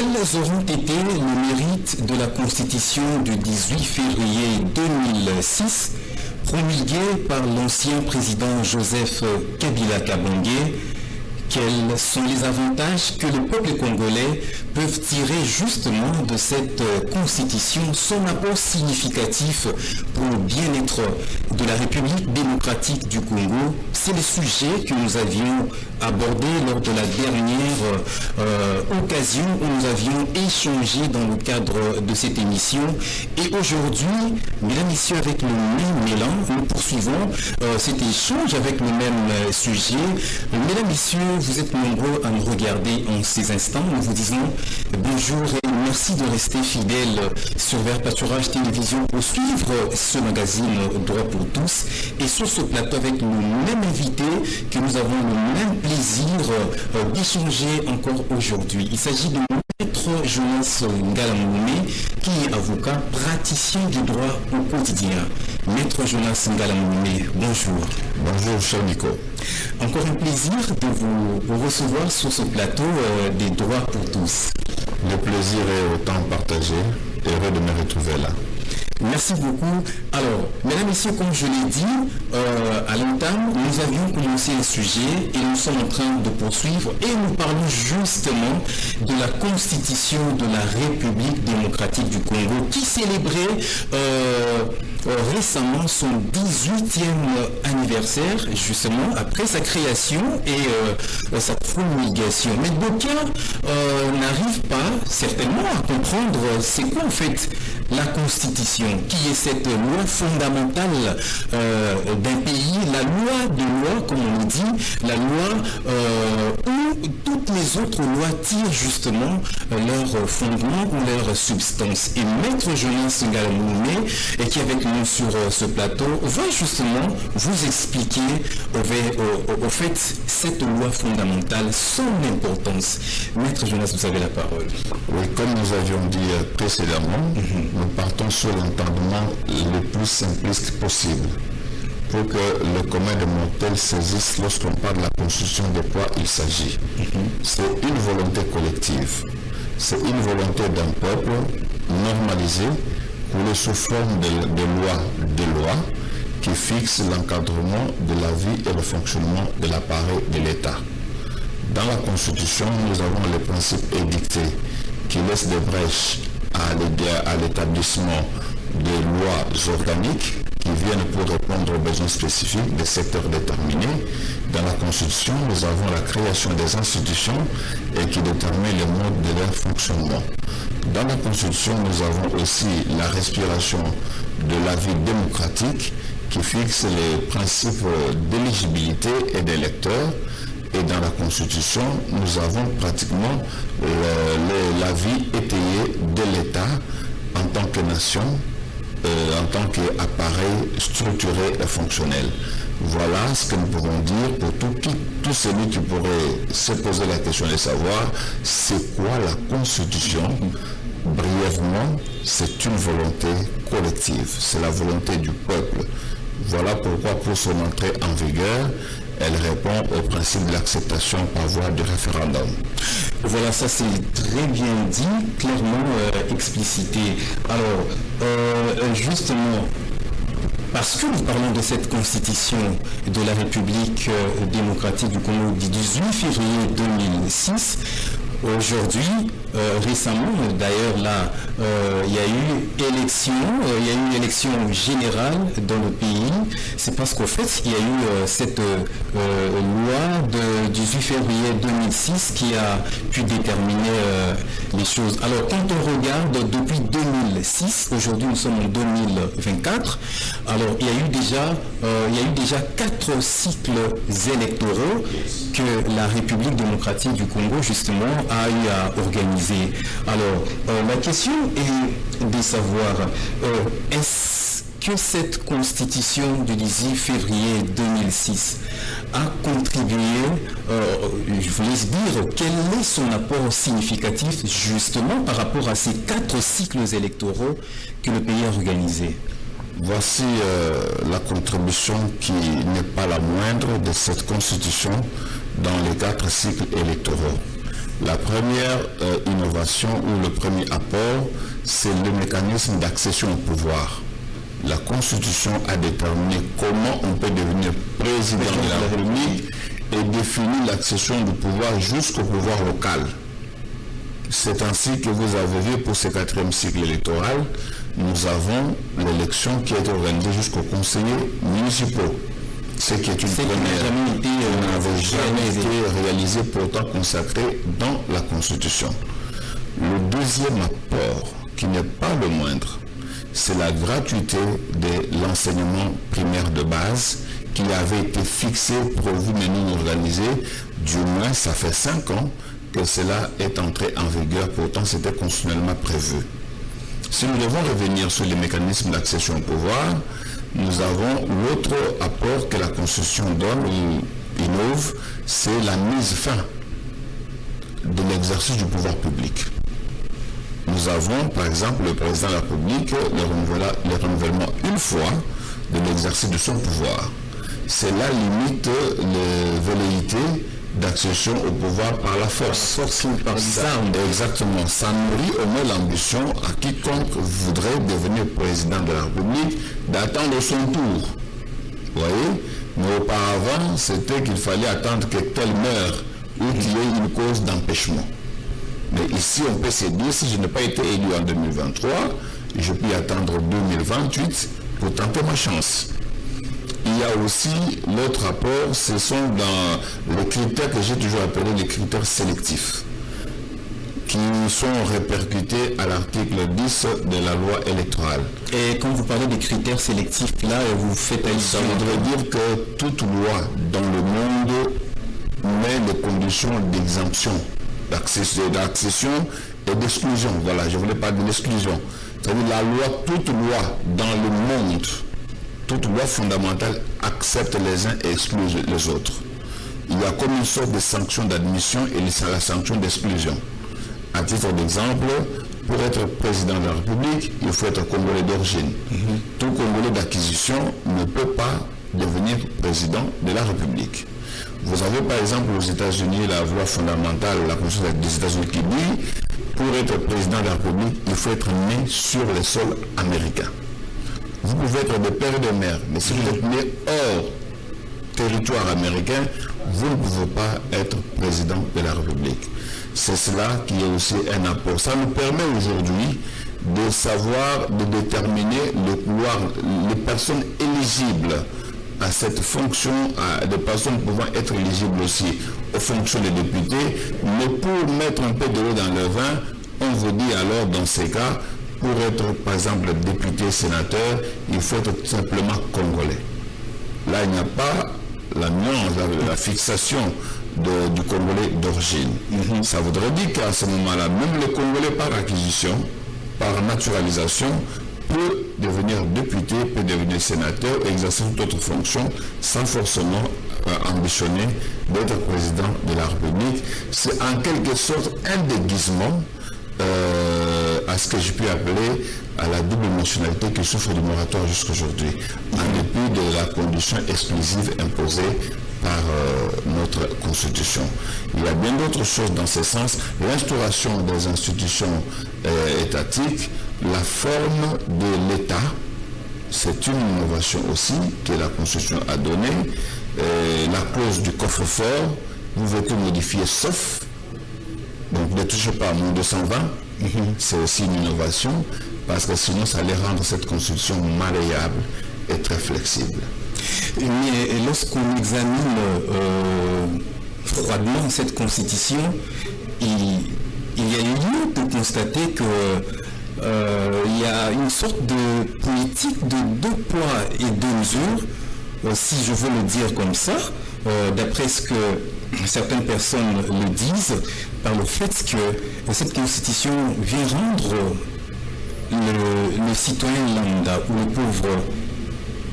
Quels auront été les mérites de la Constitution du 18 février 2006, promulguée par l'ancien président Joseph Kabila Kabange? Quels sont les avantages que le peuple congolais peuvent tirer justement de cette constitution, son apport significatif pour le bien-être de la République démocratique du Congo? C'est le sujet que nous avions abordé lors de la dernière occasion où nous avions échangé dans le cadre de cette émission. Et aujourd'hui, mesdames et messieurs, avec le même élan, nous poursuivons cet échange avec le même sujet. Mesdames et messieurs, vous êtes nombreux à nous regarder en ces instants. Nous vous disons bonjour et merci de rester fidèles sur Vert Pâturage Télévision pour suivre ce magazine Droit pour tous. Et sur ce plateau avec le même invité que nous avons le même plaisir d'échanger encore aujourd'hui. Il s'agit de Maître Jonas Ngala-Mouloumé, qui est avocat praticien du droit au quotidien. Maître Jonas Ngala-Mouloumé, bonjour. Bonjour, cher Nico. Encore un plaisir de vous recevoir sur ce plateau des droits pour tous. Le plaisir est autant partagé. Heureux de me retrouver là. Merci beaucoup. Alors, mesdames et messieurs, comme je l'ai dit à l'entame, nous avions commencé un sujet et nous sommes en train de poursuivre et nous parlons justement de la Constitution de la République démocratique du Congo qui célébrait récemment son 18e anniversaire, justement après sa création et sa promulgation. Mais d'aucuns n'arrivent pas certainement à comprendre c'est quoi en fait la Constitution, qui est cette loi fondamentale d'un pays, la loi de loi, comme on le dit, la loi où toutes les autres lois tirent justement leur fondement ou leur substance. Et Maître Jonas Ngala-Mouloumé, qui est avec nous sur ce plateau, va justement vous expliquer au fait cette loi fondamentale, son importance. Maître Jonas, vous avez la parole. Oui, comme nous avions dit précédemment, nous partons sur l'entendement le plus simpliste possible pour que le commun des mortels saisisse lorsqu'on parle de la constitution de quoi il s'agit. C'est une volonté collective, c'est une volonté d'un peuple normalisé pour sous forme de loi qui fixe l'encadrement de la vie et le fonctionnement de l'appareil de l'État. Dans la Constitution, nous avons les principes édictés qui laissent des brèches à l'établissement des lois organiques qui viennent pour répondre aux besoins spécifiques des secteurs déterminés. Dans la Constitution, nous avons la création des institutions et qui déterminent le mode de leur fonctionnement. Dans la Constitution, nous avons aussi la respiration de la vie démocratique qui fixe les principes d'éligibilité et d'électeurs. Et dans la Constitution, nous avons pratiquement la vie étayée de l'État en tant que nation, en tant qu'appareil structuré et fonctionnel. Voilà ce que nous pouvons dire pour tout celui qui pourrait se poser la question de savoir c'est quoi la Constitution. Brièvement, c'est une volonté collective, c'est la volonté du peuple. Voilà pourquoi pour son entrée en vigueur, elle répond au principe de l'acceptation par voie de référendum. Voilà, ça c'est très bien dit, clairement explicité. Alors, justement, parce que nous parlons de cette constitution de la République démocratique du Congo du 18 février 2006, aujourd'hui, récemment, d'ailleurs là, il y a eu élection générale dans le pays. C'est parce qu'au fait, il y a eu cette loi de 18 février 2006 qui a pu déterminer les choses. Alors, quand on regarde depuis 2006, aujourd'hui nous sommes en 2024, alors il y a eu déjà 4 cycles électoraux que la République démocratique du Congo, justement, a eu à organiser. Alors, la question est de savoir, est-ce que cette constitution du 18 février 2006 a contribué, je vous laisse dire, quel est son apport significatif justement par rapport à ces 4 cycles électoraux que le pays a organisés? Voici la contribution qui n'est pas la moindre de cette constitution dans les 4 cycles électoraux. La première innovation ou le premier apport, c'est le mécanisme d'accession au pouvoir. La Constitution a déterminé comment on peut devenir président de la République et définit l'accession du pouvoir jusqu'au pouvoir local. C'est ainsi que vous avez vu pour ce 4e cycle électoral, nous avons l'élection qui a été organisée jusqu'aux conseillers municipaux. Ce qui est une première qui n'avait jamais été réalisée, pourtant consacrée dans la Constitution. Le deuxième apport, qui n'est pas le moindre, c'est la gratuité de l'enseignement primaire de base qui avait été fixé, prévu, mais non organisé. Du moins, ça fait 5 ans que cela est entré en vigueur, pourtant c'était constitutionnellement prévu. Si nous devons revenir sur les mécanismes d'accession au pouvoir, nous avons l'autre apport que la Constitution donne ou innove, c'est la mise fin de l'exercice du pouvoir public. Nous avons, par exemple, le président de la République, le renouvellement une fois de l'exercice de son pouvoir. C'est là limite les velléités d'accession au pouvoir par la force. Par les armes. Exactement. Ça nourrit au moins l'ambition à quiconque voudrait devenir président de la République d'attendre son tour. Vous voyez? Mais auparavant, c'était qu'il fallait attendre que tel meure ou qu'il y ait une cause d'empêchement. Mais ici, on peut se dire, si je n'ai pas été élu en 2023, je peux attendre 2028 pour tenter ma chance. Il y a aussi l'autre rapport, ce sont dans les critères que j'ai toujours appelés les critères sélectifs, qui sont répercutés à l'article 10 de la loi électorale. Et quand vous parlez des critères sélectifs, là, vous faites allusion. Ça voudrait dire que toute loi dans le monde met des conditions d'exemption, d'accession et d'exclusion. Voilà, je voulais parler de l'exclusion. C'est-à-dire toute loi dans le monde, toute loi fondamentale accepte les uns et exclut les autres. Il y a comme une sorte de sanction d'admission et la sanction d'exclusion. À titre d'exemple, pour être président de la République, il faut être congolais d'origine. Tout congolais d'acquisition ne peut pas devenir président de la République. Vous avez par exemple aux États-Unis la loi fondamentale, la Constitution des États-Unis qui dit, pour être président de la République, il faut être né sur le sol américain. Vous pouvez être de père et de mère, mais si vous êtes né hors territoire américain, vous ne pouvez pas être président de la République. C'est cela qui est aussi un apport. Ça nous permet aujourd'hui de savoir, de déterminer les personnes éligibles à cette fonction, des personnes pouvant être éligibles aussi aux fonctions de députés, mais pour mettre un peu de l'eau dans le vin, on vous dit alors dans ces cas, pour être par exemple député, sénateur, il faut être tout simplement congolais. Là, il n'y a pas la nuance, la fixation du Congolais d'origine. Ça voudrait dire qu'à ce moment-là, même le Congolais par acquisition, par naturalisation, peut devenir député, peut devenir sénateur, exercer toute autre fonction, sans forcément ambitionner d'être président de la République. C'est en quelque sorte un déguisement à ce que j'ai pu appeler à la double nationalité qui souffre du moratoire jusqu'aujourd'hui, en dépit de la condition exclusive imposée par notre Constitution. Il y a bien d'autres choses dans ce sens. L'instauration des institutions étatiques, la forme de l'État, c'est une innovation aussi que la Constitution a donnée. La clause du coffre-fort, vous pouvez tout modifier sauf, donc ne touchez pas à moins 220, c'est aussi une innovation, parce que sinon ça allait rendre cette Constitution malléable et très flexible. Mais lorsqu'on examine froidement cette Constitution, il y a lieu de constater que il y a une sorte de politique de 2 poids et 2 mesures, si je veux le dire comme ça, d'après ce que certaines personnes le disent, par le fait que cette Constitution vient rendre le citoyen lambda ou le pauvre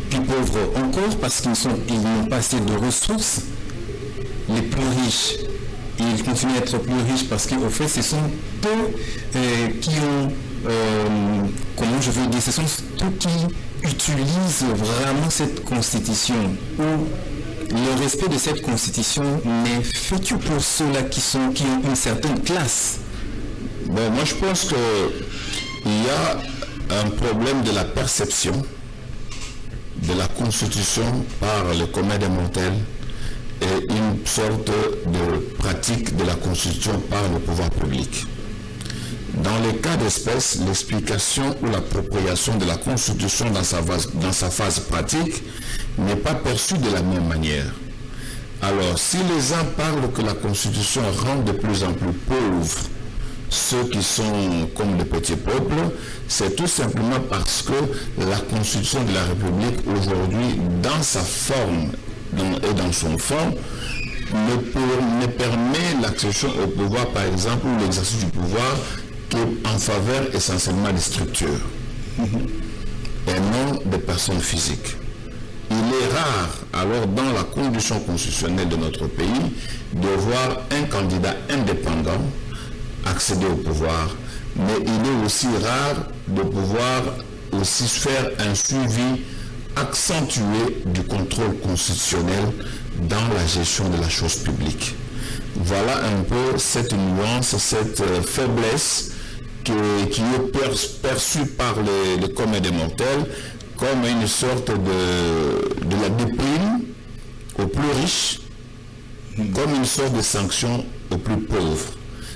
plus pauvres encore parce qu'ils n'ont pas assez de ressources, les plus riches. Et ils continuent à être plus riches parce qu'au fait, ce sont eux qui ont, comment je veux dire, ce sont eux qui utilisent vraiment cette constitution ou le respect de cette constitution n'est fait que pour ceux-là qui ont une certaine classe. Bon, moi je pense qu'il y a un problème de la perception de la constitution par le commun des mortels et une sorte de pratique de la constitution par le pouvoir public. Dans les cas d'espèce, l'explication ou l'appropriation de la constitution dans sa phase pratique n'est pas perçue de la même manière. Alors, si les uns parlent que la constitution rend de plus en plus pauvres ceux qui sont comme des petits peuples, c'est tout simplement parce que la constitution de la République aujourd'hui, dans sa forme et dans son fond, ne permet l'accession au pouvoir, par exemple, ou l'exercice du pouvoir qu'en faveur essentiellement des structures et non des personnes physiques. Il est rare, alors, dans la condition constitutionnelle de notre pays, de voir un candidat indépendant accéder au pouvoir, mais il est aussi rare de pouvoir aussi faire un suivi accentué du contrôle constitutionnel dans la gestion de la chose publique. Voilà un peu cette nuance, cette faiblesse qui est perçue par les communs des mortels comme une sorte de la déprime aux plus riches, comme une sorte de sanction aux plus pauvres.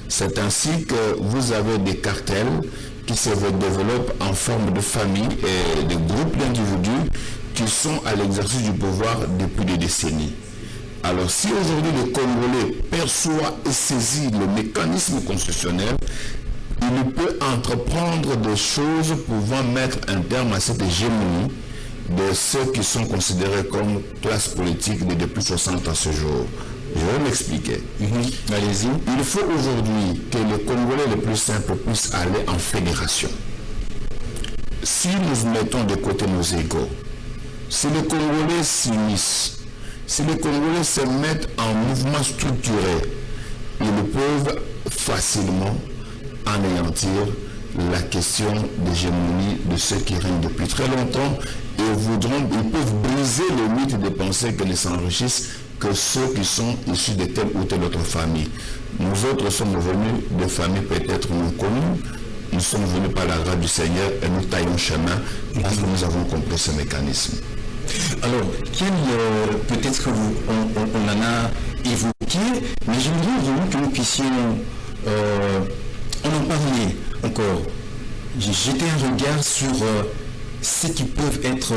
C'est ainsi que vous avez des cartels qui se développent en forme de famille et de groupes d'individus qui sont à l'exercice du pouvoir depuis des décennies. Alors si aujourd'hui le Congolais perçoit et saisit le mécanisme constitutionnel, il peut entreprendre des choses pouvant mettre un terme à cette hégémonie de ceux qui sont considérés comme classe politique depuis 60 à ce jour. Je vais m'expliquer. Allez-y. Il faut aujourd'hui que les Congolais les plus simples puissent aller en fédération. Si nous mettons de côté nos égos, si les Congolais s'unissent, si les Congolais se mettent en mouvement structuré, ils peuvent facilement anéantir la question d'hégémonie de ceux qui règnent depuis très longtemps et ils peuvent briser le mythe de penser que ne s'enrichissent que ceux qui sont issus de telle ou telle autre famille. Nous autres sommes venus de familles peut-être non connues, nous sommes venus par la grâce du Seigneur et nous taillons chemin parce que nous avons compris ce mécanisme. Alors, peut-être qu'on en a évoqué, mais j'aimerais vraiment que nous puissions en parler encore. J'ai jeté un regard sur ce qui peuvent être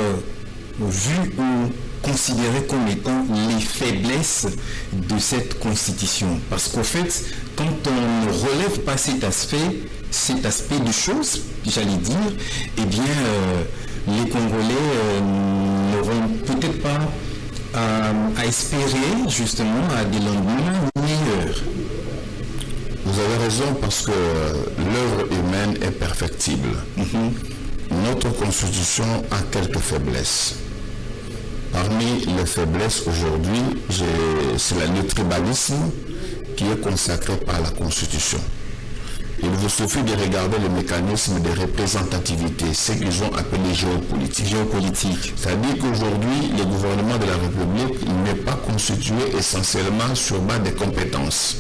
vus ou considérés comme étant les faiblesses de cette constitution. Parce qu'au fait, quand on ne relève pas cet aspect de choses, j'allais dire, eh bien, les Congolais n'auront peut-être pas à espérer justement à des lendemains meilleurs. Vous avez raison parce que l'œuvre humaine est perfectible. Notre constitution a quelques faiblesses. Parmi les faiblesses aujourd'hui, c'est le tribalisme qui est consacré par la constitution. Il vous suffit de regarder le mécanisme de représentativité, ce qu'ils ont appelé géopolitique. C'est-à-dire qu'aujourd'hui, le gouvernement de la République n'est pas constitué essentiellement sur base des compétences.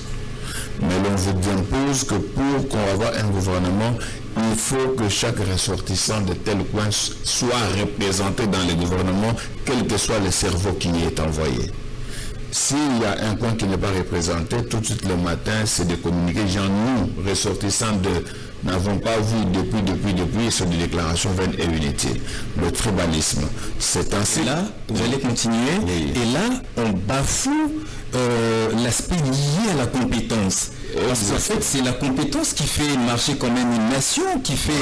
Mais l'on vous impose que pour qu'on ait un gouvernement, il faut que chaque ressortissant de tel coin soit représenté dans le gouvernement, quel que soit le cerveau qui y est envoyé. S'il y a un coin qui n'est pas représenté, tout de suite le matin, c'est de communiquer. Genre, nous, ressortissants n'avons pas vu depuis, sur des déclarations vaines et inutiles. Le tribalisme, c'est ainsi. Et là, vous allez continuer, oui. Et là, on bafoue l'aspect lié à la compétence. Parce qu'en fait, c'est la compétence qui fait marcher quand même une nation, qui fait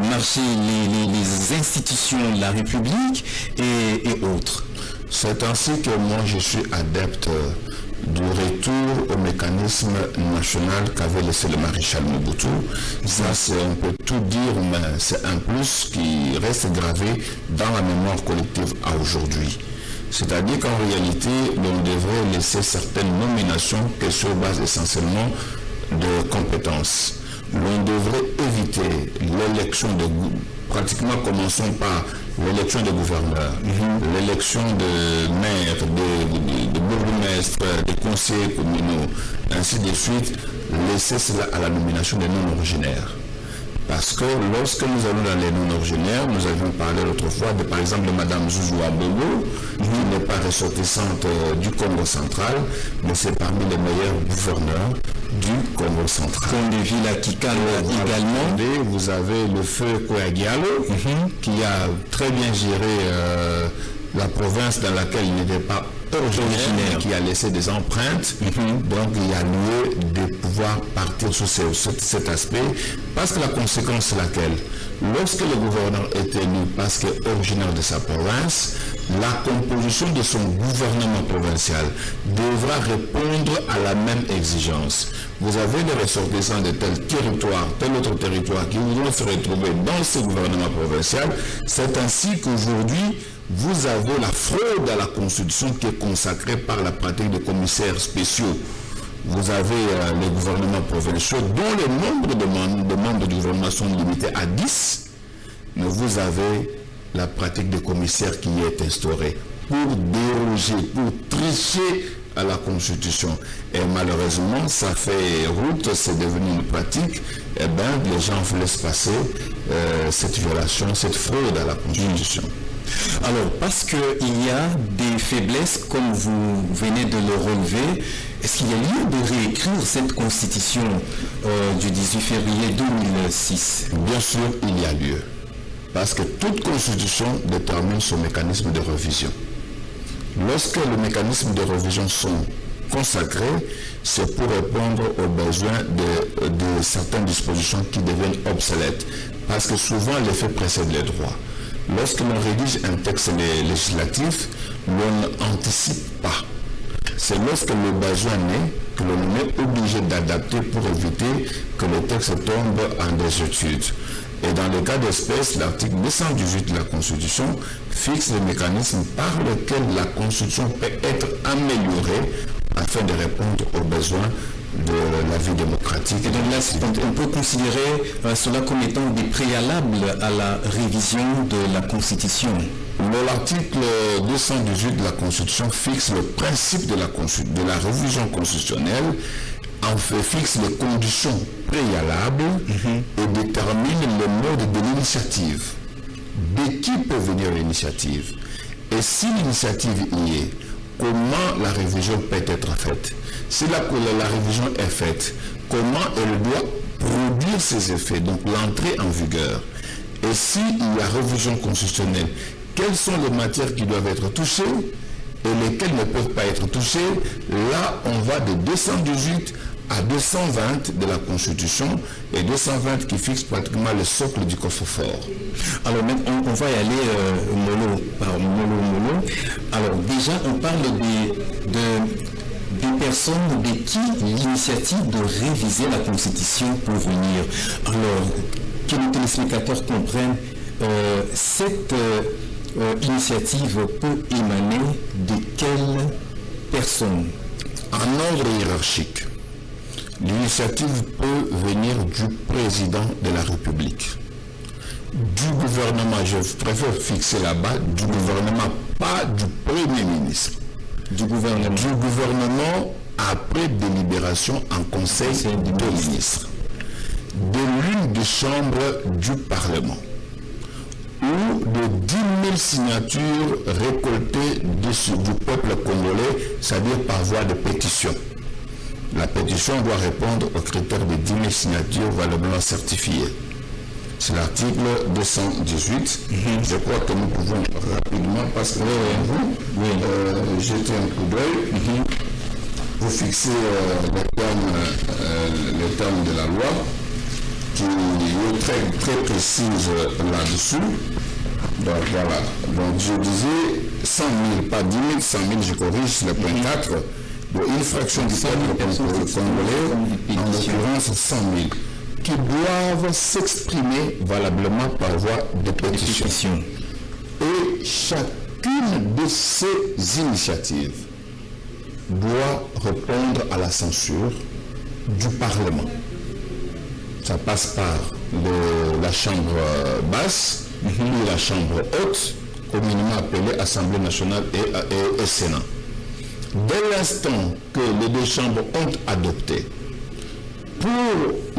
marcher les institutions de la République et autres. C'est ainsi que moi je suis adepte du retour au mécanisme national qu'avait laissé le maréchal Mobutu. Ça, on peut tout dire, mais c'est un plus qui reste gravé dans la mémoire collective à aujourd'hui. C'est-à-dire qu'en réalité, on devrait laisser certaines nominations qui se basent essentiellement de compétences. l'on devrait éviter l'élection de... Pratiquement, commençons par l'élection de gouverneurs, l'élection de maires, de bourgmestres, de conseillers communaux, ainsi de suite, laisser cela à la nomination des non-originaires. Parce que lorsque nous allons dans les non-originaires, nous avions parlé l'autre fois de, par exemple, de Mme Zouzoua Bobo, qui n'est pas ressortissante du Congo central, mais c'est parmi les meilleurs gouverneurs du Congo central. Comme de Villa Kikalo également. Vous avez le feu Kouagialo, qui a très bien géré la province dans laquelle il n'était pas originaire, qui a laissé des empreintes. Donc il y a lieu de pouvoir partir sur cet aspect, parce que la conséquence c'est laquelle? Lorsque le gouverneur est élu parce qu'il est originaire de sa province, la composition de son gouvernement provincial devra répondre à la même exigence. Vous avez les ressortissants de tel territoire, tel autre territoire qui voudront se retrouver dans ce gouvernement provincial. C'est ainsi qu'aujourd'hui, vous avez la fraude à la Constitution qui est consacrée par la pratique des commissaires spéciaux. Vous avez les gouvernements provinciaux dont le nombre de membres du gouvernement sont limités à 10, mais vous avez la pratique des commissaires qui est instaurée pour déroger, pour tricher à la Constitution. Et malheureusement, ça fait route, c'est devenu une pratique. Et bien, les gens laissent passer cette violation, cette fraude à la Constitution. Alors, parce qu'il y a des faiblesses, comme vous venez de le relever, est-ce qu'il y a lieu de réécrire cette constitution du 18 février 2006? Bien sûr, il y a lieu. Parce que toute constitution détermine son mécanisme de révision. Lorsque les mécanismes de révision sont consacrés, c'est pour répondre aux besoins de certaines dispositions qui deviennent obsolètes. Parce que souvent, les faits précèdent les droits. Lorsque l'on rédige un texte législatif, l'on n'anticipe pas. C'est lorsque le besoin naît que l'on est obligé d'adapter pour éviter que le texte tombe en désuétude. Et dans le cas d'espèce, l'article 218 de la Constitution fixe les mécanismes par lesquels la Constitution peut être améliorée afin de répondre aux besoins de la vie démocratique. Et donc là, on peut considérer cela comme étant des préalables à la révision de la Constitution. L'article 218 de la Constitution fixe le principe de la révision constitutionnelle, en fait fixe les conditions préalables et détermine le mode de l'initiative. De qui peut venir l'initiative? Et si l'initiative y est, comment la révision peut être faite? Si la révision est faite, comment elle doit produire ses effets, donc l'entrée en vigueur? Et s'il y a révision constitutionnelle, quelles sont les matières qui doivent être touchées et lesquelles ne peuvent pas être touchées? Là, on va de 218 à 220 de la Constitution, et 220 qui fixe pratiquement le socle du coffre-fort. Alors maintenant, on va y aller mollo par mollo. Alors déjà, on parle des personnes de qui l'initiative de réviser la Constitution peut venir. Alors, que les téléspectateurs comprennent, cette initiative peut émaner de quelles personnes? En ordre hiérarchique, l'initiative peut venir du président de la République, du gouvernement, je préfère fixer là-bas, du gouvernement, pas du Premier ministre, du gouvernement après délibération en conseil des ministres, de l'une des chambres du Parlement, ou de 10 000 signatures récoltées du peuple congolais, c'est-à-dire par voie de pétition. La pétition doit répondre aux critères de 10 000 signatures valablement certifiées. C'est l'article 218. Je crois que nous pouvons rapidement, parce que jeter un coup d'œil, pour fixer les termes de la loi, qui est très, très précise là-dessus. Donc voilà. Donc je disais 100 000, pas 10 000, 100 000, je corrige le point 4. Une fraction du peuple congolais, en l'occurrence 100 000, qui doivent s'exprimer valablement par voie de pétition. Et chacune de ces initiatives doit répondre à la censure du Parlement. Ça passe par la chambre basse et la chambre haute, communément appelée Assemblée nationale et Sénat. Dès l'instant que les deux chambres ont adopté, pour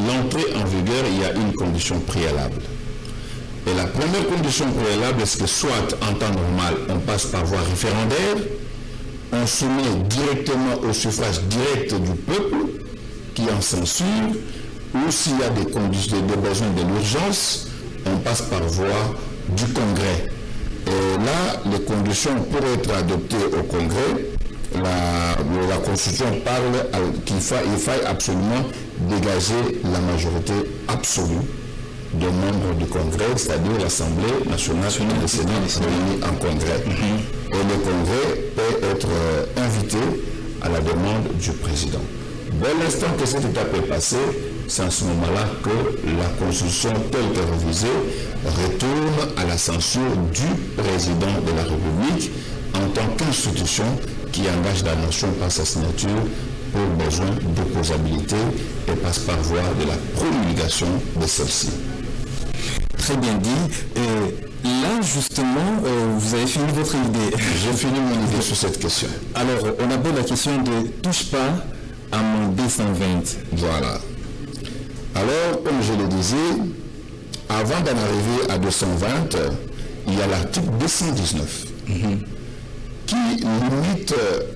l'entrée en vigueur, il y a une condition préalable. Et la première condition préalable, c'est que soit en temps normal, on passe par voie référendaire, on soumet directement au suffrage direct du peuple qui en censure, ou s'il y a des conditions, des besoins de l'urgence, on passe par voie du Congrès. Et là, les conditions pour être adoptées au Congrès, la Constitution parle qu'il faille absolument dégager la majorité absolue des membres du Congrès, c'est-à-dire l'Assemblée nationale et le Sénat réunis en Congrès. Et le Congrès peut être invité à la demande du président. Dès l'instant que cette étape est passée, c'est à ce moment-là que la Constitution telle que révisée retourne à la censure du président de la République en tant qu'institution qui engage la nation par sa signature pour besoin d'opposabilité et passe par voie de la promulgation de celle-ci. Très bien dit. Là, justement, vous avez fini votre idée. J'ai fini mon idée sur cette question. Alors, on aborde la question de « touche pas à mon B120 ». Voilà. Alors, comme je le disais, avant d'en arriver à 220, il y a l'article 219 qui limite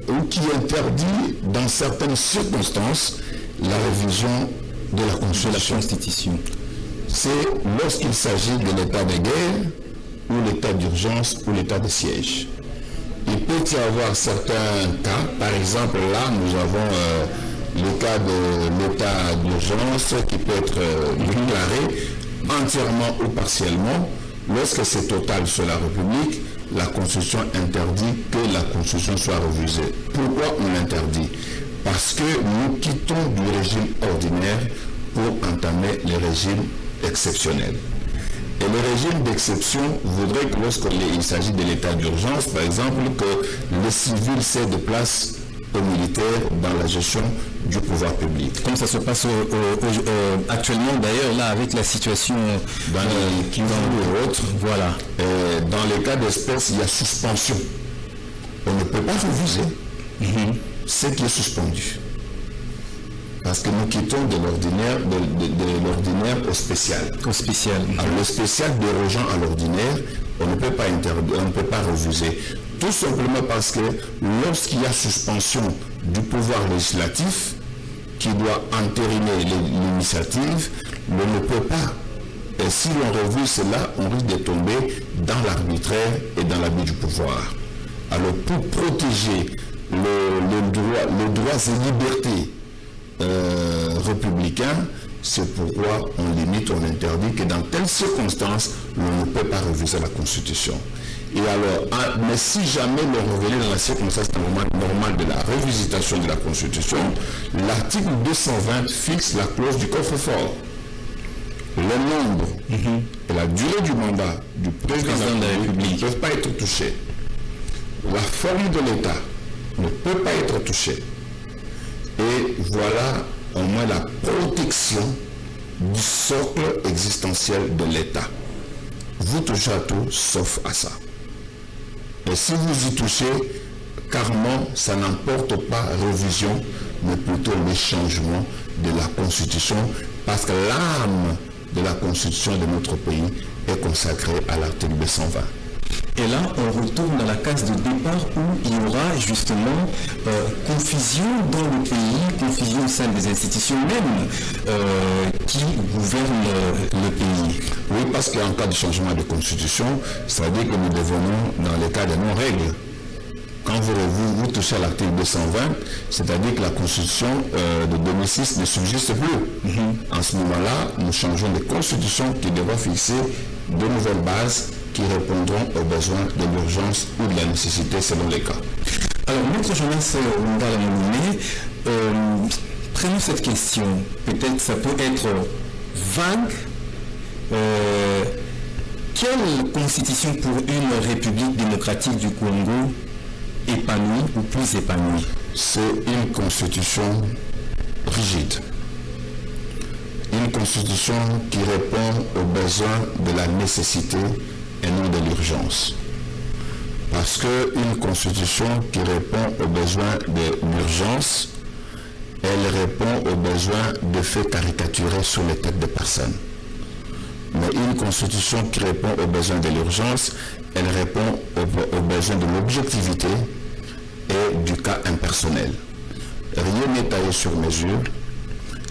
ou qui interdit dans certaines circonstances la révision de la Constitution. C'est lorsqu'il s'agit de l'état de guerre ou l'état d'urgence ou l'état de siège. Il peut y avoir certains cas, par exemple là nous avons le cas de l'état d'urgence qui peut être déclaré entièrement ou partiellement. Lorsque c'est total sur la République, la Constitution interdit que la Constitution soit révisée. Pourquoi on l'interdit? Parce que nous quittons du régime ordinaire pour entamer le régime exceptionnel. Et le régime d'exception voudrait que lorsqu'il s'agit de l'état d'urgence, par exemple, que le civil cède place aux militaires dans la gestion du pouvoir public. Comme ça se passe actuellement d'ailleurs là avec la situation dans les Kivu et autres. Voilà. Dans les cas d'espèce, il y a suspension. On ne peut pas réviser ce qui est suspendu. Parce que nous quittons de l'ordinaire au spécial. Au spécial. Alors, le spécial dérogeant à l'ordinaire, on ne peut pas interdire, on ne peut pas refuser. Tout simplement parce que lorsqu'il y a suspension du pouvoir législatif qui doit entériner l'initiative, on ne peut pas. Et si l'on refuse cela, on risque de tomber dans l'arbitraire et dans l'abus du pouvoir. Alors pour protéger les droits et libertés républicains, c'est pourquoi on limite, on interdit que dans telles circonstances, on ne peut pas réviser la Constitution. Et alors, mais si jamais l'on revenait dans la circonstance normale de la révisitation de la Constitution, l'article 220 fixe la clause du coffre-fort. Le nombre et la durée du mandat du président de la République ne peuvent pas être touchés. La forme de l'État ne peut pas être touchée. Et voilà au moins la protection du socle existentiel de l'État. Vous touchez à tout sauf à ça. Et si vous y touchez, carrément, ça n'emporte pas révision, mais plutôt le changement de la Constitution, parce que l'âme de la Constitution de notre pays est consacrée à l'article 220. Et là, on retourne dans la case de départ où il y aura justement confusion dans le pays, confusion au sein des institutions même qui gouvernent le pays. Oui, parce qu'en cas de changement de constitution, ça veut dire que nous devenons dans le cas de non-règles. Quand vous touchez à l'article 220, c'est-à-dire que la constitution de 2006 ne subsiste plus. En ce moment-là, nous changeons de constitution qui devra fixer de nouvelles bases qui répondront aux besoins de l'urgence ou de la nécessité selon les cas. Alors, Maître Jonas Ngala Mouloumé, prenons cette question. Peut-être ça peut être vague. Quelle constitution pour une république démocratique du Congo épanouie ou plus épanouie? C'est une constitution rigide Une constitution qui répond aux besoins de la nécessité et non de l'urgence. Parce qu'une constitution qui répond aux besoins de l'urgence, elle répond aux besoins de faits caricaturés sur les têtes des personnes. Mais une constitution qui répond aux besoins de l'urgence, elle répond aux besoins de l'objectivité et du cas impersonnel. Rien n'est taillé sur mesure,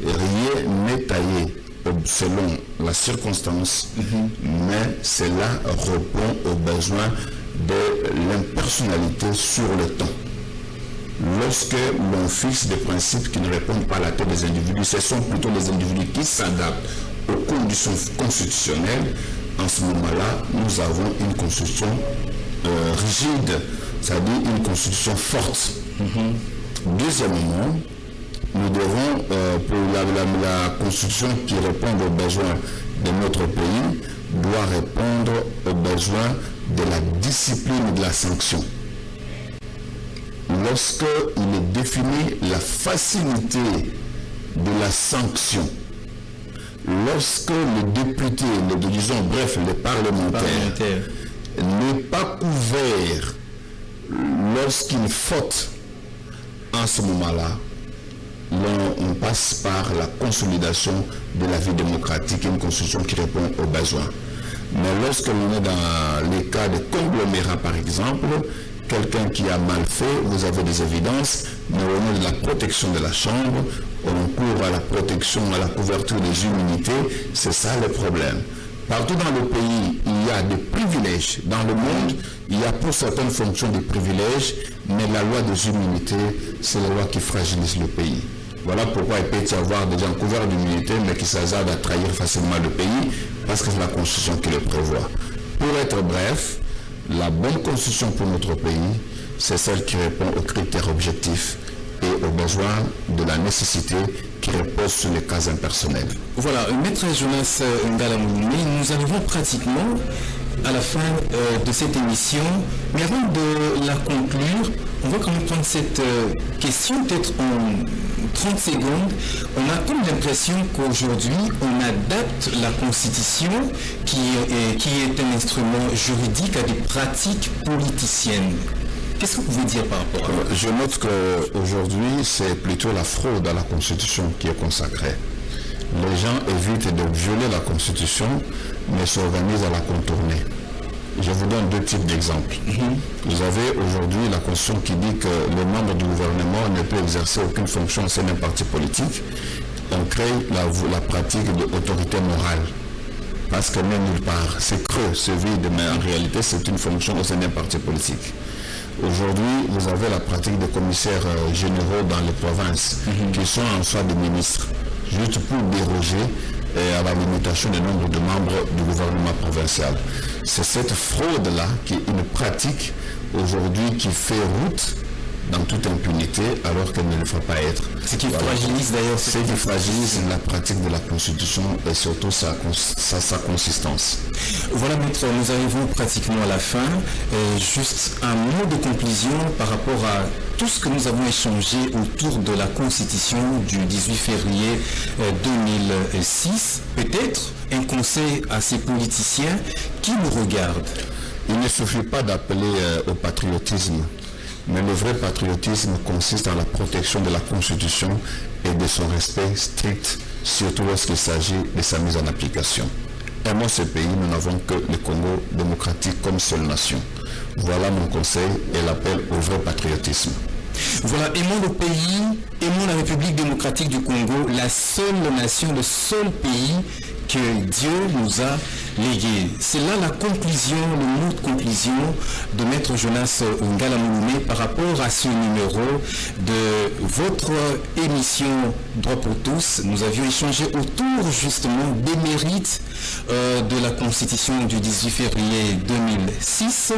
rien n'est taillé selon la circonstance, mais cela répond aux besoins de l'impersonnalité sur le temps. Lorsque l'on fixe des principes qui ne répondent pas à la tête des individus, ce sont plutôt les individus qui s'adaptent aux conditions constitutionnelles. En ce moment-là, nous avons une constitution rigide, c'est-à-dire une constitution forte. Deuxièmement, nous devons, pour la constitution qui répond aux besoins de notre pays, doit répondre aux besoins de la discipline et de la sanction. Lorsqu'il est défini la facilité de la sanction, lorsque le député, les parlementaires, n'est pas couvert lorsqu'il faute, en ce moment-là, on passe par la consolidation de la vie démocratique, une constitution qui répond aux besoins. Mais lorsque l'on est dans les cas de conglomérats, par exemple, quelqu'un qui a mal fait, vous avez des évidences, mais au nom de la protection de la Chambre, on court à la protection, à la couverture des immunités, c'est ça le problème. Partout dans le pays, il y a des privilèges. Dans le monde, il y a pour certaines fonctions des privilèges, mais la loi des immunités, c'est la loi qui fragilise le pays. Voilà pourquoi il peut y avoir des gens couverts d'immunité, mais qui s'hasardent à trahir facilement le pays, parce que c'est la Constitution qui le prévoit. Pour être bref, la bonne Constitution pour notre pays, c'est celle qui répond aux critères objectifs et aux besoins de la nécessité qui repose sur les cas impersonnels. Voilà, Maître Jonas Ngalamouloumé, nous arrivons pratiquement à la fin de cette émission, mais avant de la conclure, on va quand même prendre cette question peut-être en 30 secondes. On a comme l'impression qu'aujourd'hui, on adapte la Constitution qui est un instrument juridique à des pratiques politiciennes. Qu'est-ce que vous pouvez dire par rapport à ça? Je note qu'aujourd'hui, c'est plutôt la fraude à la Constitution qui est consacrée. Les gens évitent de violer la Constitution, mais s'organisent à la contourner. Je vous donne deux types d'exemples. Vous avez aujourd'hui la Constitution qui dit que le membre du gouvernement ne peut exercer aucune fonction au sein d'un parti politique. On crée la pratique de l'autorité morale. Parce que même nulle part, c'est creux, c'est vide, mais en réalité, c'est une fonction au sein d'un parti politique. Aujourd'hui, vous avez la pratique des commissaires généraux dans les provinces qui sont en soi des ministres, juste pour déroger à la limitation du nombre de membres du gouvernement provincial. C'est cette fraude-là qui est une pratique aujourd'hui qui fait route dans toute impunité alors qu'elle ne le faut pas être. Ce qui fragilise d'ailleurs. Ce qui fragilise la pratique de la Constitution et surtout sa consistance. Voilà, maître, nous arrivons pratiquement à la fin. Juste un mot de conclusion par rapport à tout ce que nous avons échangé autour de la Constitution du 18 février 2006. Peut-être un conseil à ces politiciens qui nous regardent. Il ne suffit pas d'appeler au patriotisme. Mais le vrai patriotisme consiste dans la protection de la Constitution et de son respect strict, surtout lorsqu'il s'agit de sa mise en application. Aimons ce pays, nous n'avons que le Congo démocratique comme seule nation. Voilà mon conseil et l'appel au vrai patriotisme. Voilà, aimons le pays, aimons la République démocratique du Congo, la seule nation, le seul pays que Dieu nous a légué. C'est là la conclusion, le mot de conclusion de Maître Jonas Ngalamouloumé par rapport à ce numéro de votre émission Droit pour tous. Nous avions échangé autour justement des mérites de la Constitution du 18 février 2006,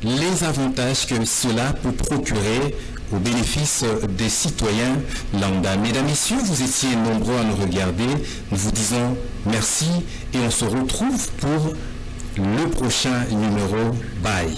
les avantages que cela peut procurer au bénéfice des citoyens lambda. Mesdames, Messieurs, vous étiez nombreux à nous regarder. Nous vous disons merci et on se retrouve pour le prochain numéro. Bye.